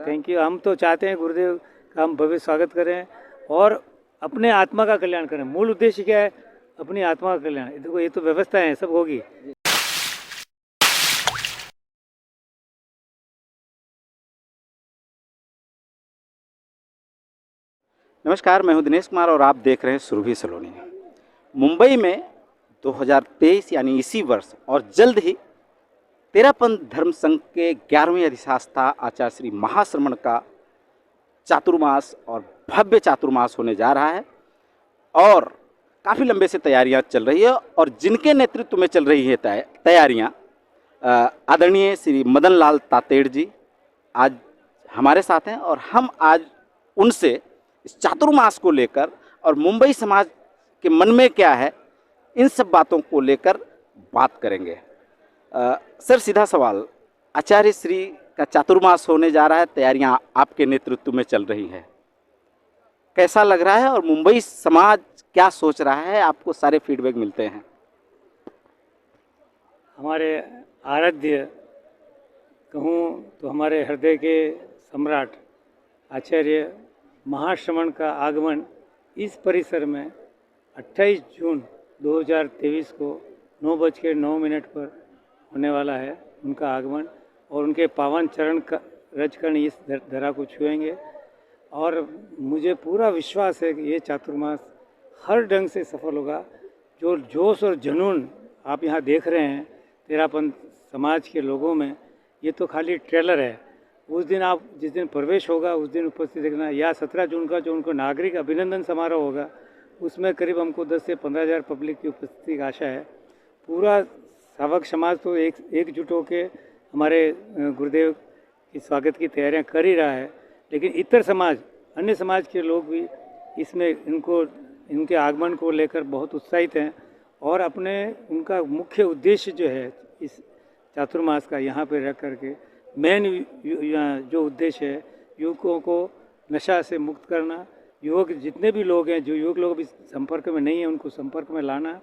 Thank you. हम तो चाहते हैं गुरुदेव का हम भव्य स्वागत करें और अपने आत्मा का कल्याण करें। मूल उद्देश्य क्या है? अपनी आत्मा का कल्याण। देखो ये तो व्यवस्था है, सब होगी। नमस्कार, मैं हूं दिनेश कुमार और आप देख रहे हैं सुरभि सलोनी। मुंबई में 2023 यानी इसी वर्ष और जल्द ही तेरापंथ धर्म संघ के 11वें अधिष्ठाता आचार्य श्री महाश्रमण का चातुर्मास और भव्य चातुर्मास होने जा रहा है और काफ़ी लंबे से तैयारियां चल रही है और जिनके नेतृत्व में चल रही है तैयारियां आदरणीय श्री मदन लाल तातेड़ जी आज हमारे साथ हैं और हम आज उनसे इस चातुर्मास को लेकर और मुंबई समाज के मन में क्या है इन सब बातों को लेकर बात करेंगे। सर, सीधा सवाल, आचार्य श्री का चातुर्मास होने जा रहा है, तैयारियां आपके नेतृत्व में चल रही है, कैसा लग रहा है और मुंबई समाज क्या सोच रहा है? आपको सारे फीडबैक मिलते हैं। हमारे आराध्य कहूँ तो हमारे हृदय के सम्राट आचार्य महाश्रमण का आगमन इस परिसर में 28 जून 2023 को 9:09 पर होने वाला है। उनका आगमन और उनके पावन चरण का रजकण इस धरा को छुएंगे और मुझे पूरा विश्वास है कि ये चातुर्मास हर ढंग से सफल होगा। जो जोश और जुनून आप यहाँ देख रहे हैं तेरापंथ समाज के लोगों में, ये तो खाली ट्रेलर है। उस दिन आप जिस दिन प्रवेश होगा उस दिन उपस्थित देखना, या 17 जून का जो उनको नागरिक अभिनंदन समारोह होगा उसमें करीब हमको 10 से 15 हज़ार पब्लिक की उपस्थिति की आशा है। पूरा श्रावक समाज तो एकजुट होकर हमारे गुरुदेव की स्वागत की तैयारियां कर ही रहा है, लेकिन इतर समाज, अन्य समाज के लोग भी इसमें इनके आगमन को लेकर बहुत उत्साहित हैं और अपने उनका मुख्य उद्देश्य जो है इस चातुर्मास का यहाँ पर रख करके मेन जो उद्देश्य है युवकों को नशा से मुक्त करना, युवक जितने भी लोग हैं जो युवक लोग भी संपर्क में नहीं हैं उनको संपर्क में लाना,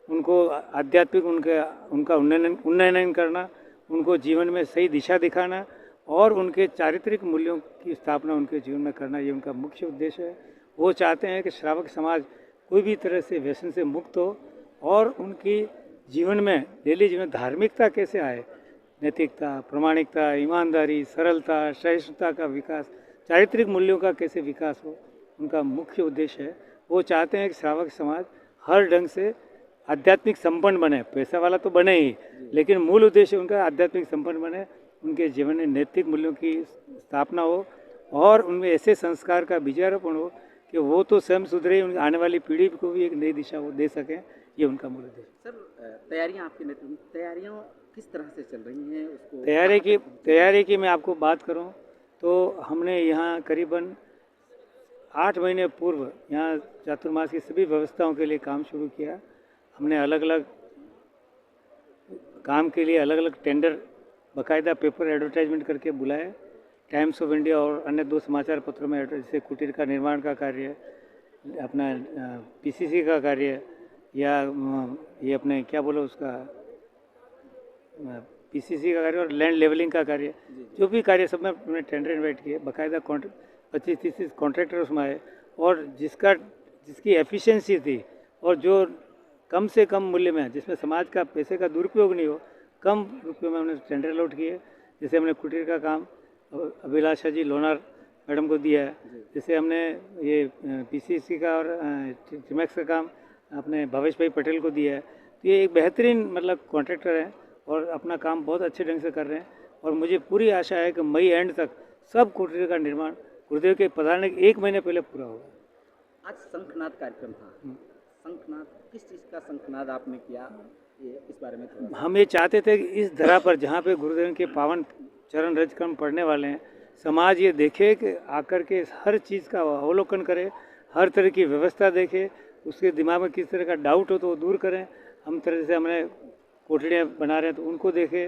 उनको आध्यात्मिक उनका उन्नयन करना, उनको जीवन में सही दिशा दिखाना और उनके चारित्रिक मूल्यों की स्थापना उनके जीवन में करना, ये उनका मुख्य उद्देश्य है। वो चाहते हैं कि श्रावक समाज कोई भी तरह से व्यसन से मुक्त हो और उनकी जीवन में डेली जीवन धार्मिकता कैसे आए, नैतिकता, प्रामाणिकता, ईमानदारी, सरलता, सहिष्णुता का विकास, चारित्रिक मूल्यों का कैसे विकास हो, उनका मुख्य उद्देश्य है। वो चाहते हैं कि श्रावक समाज हर ढंग से आध्यात्मिक संपन्न बने, पैसा वाला तो बने ही, लेकिन मूल उद्देश्य उनका आध्यात्मिक संपन्न बने, उनके जीवन में नैतिक मूल्यों की स्थापना हो और उनमें ऐसे संस्कार का बीजारोपण हो कि वो तो स्वयं सुधरे, उनकी आने वाली पीढ़ी को भी एक नई दिशा वो दे सकें, ये उनका मूल उद्देश्य। सर, तैयारियां आपके नेतृत्व में, तैयारियां किस तरह से चल रही हैं? उसको तैयारी की मैं आपको बात करूं तो हमने यहाँ करीबन 8 महीने पूर्व यहाँ चातुर्मास की सभी व्यवस्थाओं के लिए काम शुरू किया। हमने अलग अलग काम के लिए अलग अलग टेंडर बाकायदा पेपर एडवर्टाइजमेंट करके बुलाए। टाइम्स ऑफ इंडिया और अन्य 2 समाचार पत्रों में, जैसे कुटीर का निर्माण का कार्य, अपना पीसीसी का कार्य, या ये अपने क्या बोलो उसका पीसीसी का कार्य और लैंड लेवलिंग का कार्य, जो भी कार्य सब में हमने टेंडर इन्वाइट किए। बाकायदा 25-30 कॉन्ट्रैक्टर उसमें आए और जिसकी एफिशिएंसी थी और जो कम से कम मूल्य में, जिसमें समाज का पैसे का दुरुपयोग नहीं हो, कम रुपये में हमने टेंडर अलॉट किए। जैसे हमने कुटीर का काम अभिलाषा जी लोनार मैडम को दिया है, जैसे हमने ये पीसीसी का और टिमैक्स का काम अपने भवेश भाई पटेल को दिया है। तो ये एक बेहतरीन मतलब कॉन्ट्रैक्टर हैं और अपना काम बहुत अच्छे ढंग से कर रहे हैं और मुझे पूरी आशा है कि मई एंड तक सब कुटीर का निर्माण गुरुदेव के पधारने के 1 महीने पहले पूरा होगा। आज शंखनाद कार्यक्रम था, शंखनाद किस चीज़ का शंखनाद आपने किया, इस बारे में हम ये चाहते थे कि इस धरा पर जहाँ पे गुरुदेव के पावन चरण रजकण पढ़ने वाले हैं, समाज ये देखे कि आकर के हर चीज़ का अवलोकन करे, हर तरह की व्यवस्था देखे, उसके दिमाग में किस तरह का डाउट हो तो वो दूर करें। हम तरह से हमने कोठड़ियाँ बना रहे हैं तो उनको देखे,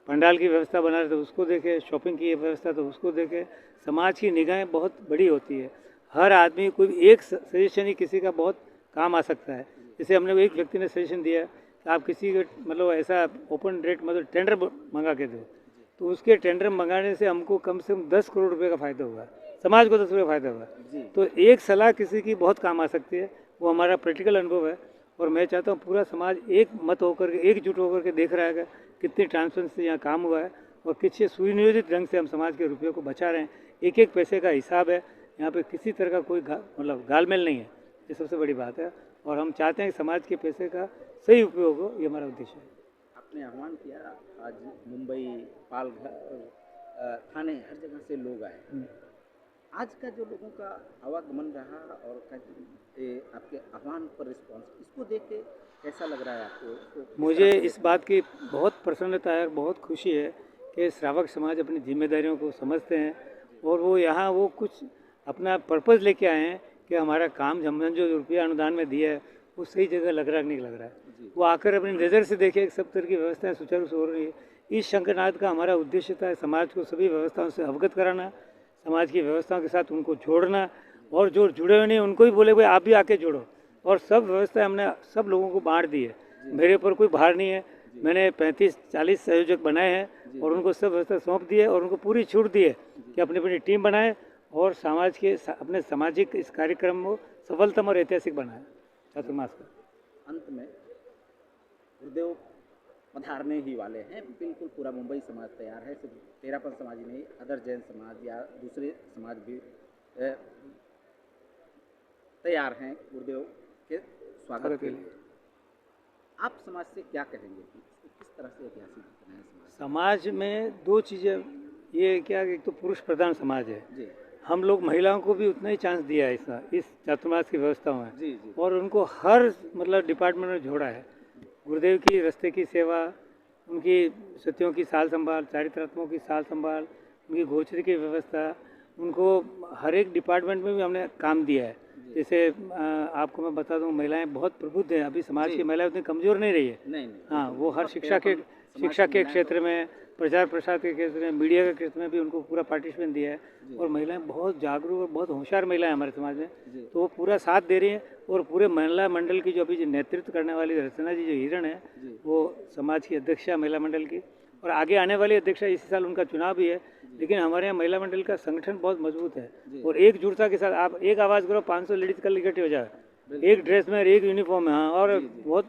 पंडाल की व्यवस्था बना रहे तो उसको देखे, शॉपिंग की व्यवस्था तो उसको देखे। समाज की निगाहें बहुत बड़ी होती है, हर आदमी कोई एक सजेशन ही किसी का बहुत काम आ सकता है। जैसे हमने एक व्यक्ति ने सजेशन दिया कि आप किसी को मतलब ऐसा ओपन रेट मतलब टेंडर मंगा के दो, तो उसके टेंडर मंगाने से हमको कम से कम 10 करोड़ रुपए का फ़ायदा हुआ, समाज को 10 रुपये फ़ायदा हुआ। जी तो एक सलाह किसी की बहुत काम आ सकती है, वो हमारा प्रैक्टिकल अनुभव है। और मैं चाहता हूँ पूरा समाज एक मत होकर के, एकजुट होकर के देख रहा है कि कितनी ट्रांसपेरेंसी यहाँ काम हुआ है और कितने सुनियोजित ढंग से हम समाज के रुपये को बचा रहे हैं। एक एक पैसे का हिसाब है, यहाँ पे किसी तरह का कोई मतलब गालमेल नहीं है, ये सबसे बड़ी बात है। और हम चाहते हैं कि समाज के पैसे का सही उपयोग हो, ये हमारा उद्देश्य है। आपने आह्वान किया, आज मुंबई, पालघर, थाने, हर जगह से लोग आए। आज का जो लोगों का आवागमन रहा और आपके आह्वान पर रिस्पॉन्स, इसको देख के कैसा लग रहा है आपको? मुझे इस बात की बहुत प्रसन्नता है, बहुत खुशी है कि श्रावक समाज अपनी जिम्मेदारियों को समझते हैं और वो यहाँ वो कुछ अपना पर्पज़ लेके आए हैं कि हमारा काम हमने जो रुपया अनुदान में दिया है वो सही जगह लग रहा है नहीं लग रहा है। वो आकर अपनी नज़र से देखे सब तरह की व्यवस्थाएं सुचारू से हो रही है। इस शंकरनाथ का हमारा उद्देश्य था समाज को सभी व्यवस्थाओं से अवगत कराना, समाज की व्यवस्थाओं के साथ उनको जोड़ना, और जो जुड़े हुए नहीं उनको भी बोले भाई आप भी आके जोड़ो। और सब व्यवस्था हमने सब लोगों को बांट दी है, मेरे ऊपर कोई भार नहीं है। मैंने 35-40 संयोजक बनाए हैं और उनको सब व्यवस्था सौंप दी है और उनको पूरी छूट दी है कि अपनी अपनी टीम बनाए और समाज के अपने सामाजिक इस कार्यक्रम को सफलतम और ऐतिहासिक बनाए चातुर्मास का। अंत में गुरुदेव पधारने ही वाले हैं, बिल्कुल पूरा मुंबई समाज तैयार है, सिर्फ तेरापन समाज ही नहीं, अदर जैन समाज या दूसरे समाज भी तैयार हैं गुरुदेव के स्वागत के लिए। आप समाज से क्या कहेंगे कि इसको किस तरह से ऐतिहासिक बनाए? समाज में दो चीज़ें, ये क्या, एक तो पुरुष प्रधान समाज है जी, हम लोग महिलाओं को भी उतना ही चांस दिया है इस चातुर्मास की व्यवस्थाओं में। जी जी, और उनको हर मतलब डिपार्टमेंट में जोड़ा है। गुरुदेव की रस्ते की सेवा, उनकी सत्यों की साल संभाल, चारित्रात्मों की साल संभाल, उनकी गोचरी की व्यवस्था, उनको हर एक डिपार्टमेंट में भी हमने काम दिया है। जैसे आपको मैं बता दूं, महिलाएं बहुत प्रबुद्ध हैं, अभी समाज की महिलाएं उतनी कमज़ोर नहीं रही है। नहीं हाँ, वो हर शिक्षा के क्षेत्र में, प्रचार प्रसार के क्षेत्र में, मीडिया के क्षेत्र में भी उनको पूरा पार्टिसिपेट दिया है। और महिलाएं बहुत जागरूक और बहुत होशियार महिलाएं हमारे समाज में, तो वो पूरा साथ दे रही हैं। और पूरे महिला मंडल की जो अभी जो नेतृत्व करने वाली रचना जी जो हिरण है, वो समाज की अध्यक्षा है महिला मंडल की, और आगे आने वाली अध्यक्षा इसी साल उनका चुनाव भी है। लेकिन हमारे यहाँ महिला मंडल का संगठन बहुत मजबूत है और एकजुटता के साथ आप एक आवाज़ करो 500 लेडीज कल इकट्ठी हो जाए, एक ड्रेस में, एक यूनिफॉर्म में। हाँ, और बहुत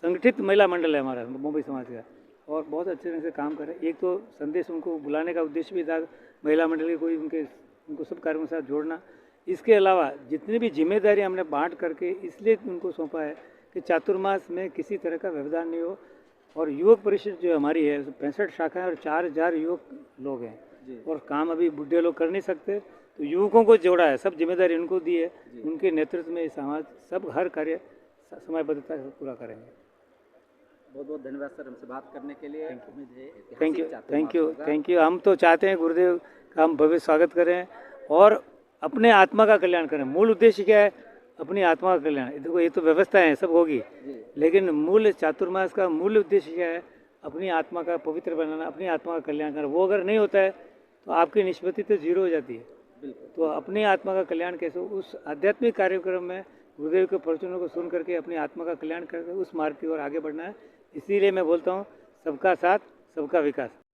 संगठित महिला मंडल है हमारा मुंबई समाज का और बहुत अच्छे ढंग से काम करे। एक तो संदेश उनको बुलाने का उद्देश्य भी था, महिला मंडल के कोई उनको सब कार्यों के साथ जोड़ना। इसके अलावा जितनी भी जिम्मेदारी हमने बांट करके इसलिए उनको सौंपा है कि चातुर्मास में किसी तरह का व्यवधान नहीं हो। और युवक परिषद जो हमारी है 65 शाखाएं और 4000 युवक लोग हैं और काम अभी बुढ़े लोग कर नहीं सकते, तो युवकों को जोड़ा है, सब जिम्मेदारी उनको दी है। उनके नेतृत्व में समाज सब हर कार्य समयबद्धता से पूरा करेंगे। बहुत बहुत धन्यवाद सर, हमसे बात करने के लिए। Thank you. हम तो चाहते हैं गुरुदेव का हम भव्य स्वागत करें और अपने आत्मा का कल्याण करें। मूल उद्देश्य क्या है? अपनी आत्मा का कल्याण। देखो ये तो व्यवस्था है, सब होगी, लेकिन मूल चातुर्मास का मूल उद्देश्य क्या है? अपनी आत्मा का पवित्र बनाना, अपनी आत्मा का कल्याण करना। वो अगर नहीं होता है तो आपकी निष्पत्ति तो जीरो हो जाती है। तो अपनी आत्मा का कल्याण कैसे? उस आध्यात्मिक कार्यक्रम में गुरुदेव के प्रवचनों को सुन करके अपनी आत्मा का कल्याण करके उस मार्ग की ओर आगे बढ़ना है। इसीलिए मैं बोलता हूँ सबका साथ सबका विकास।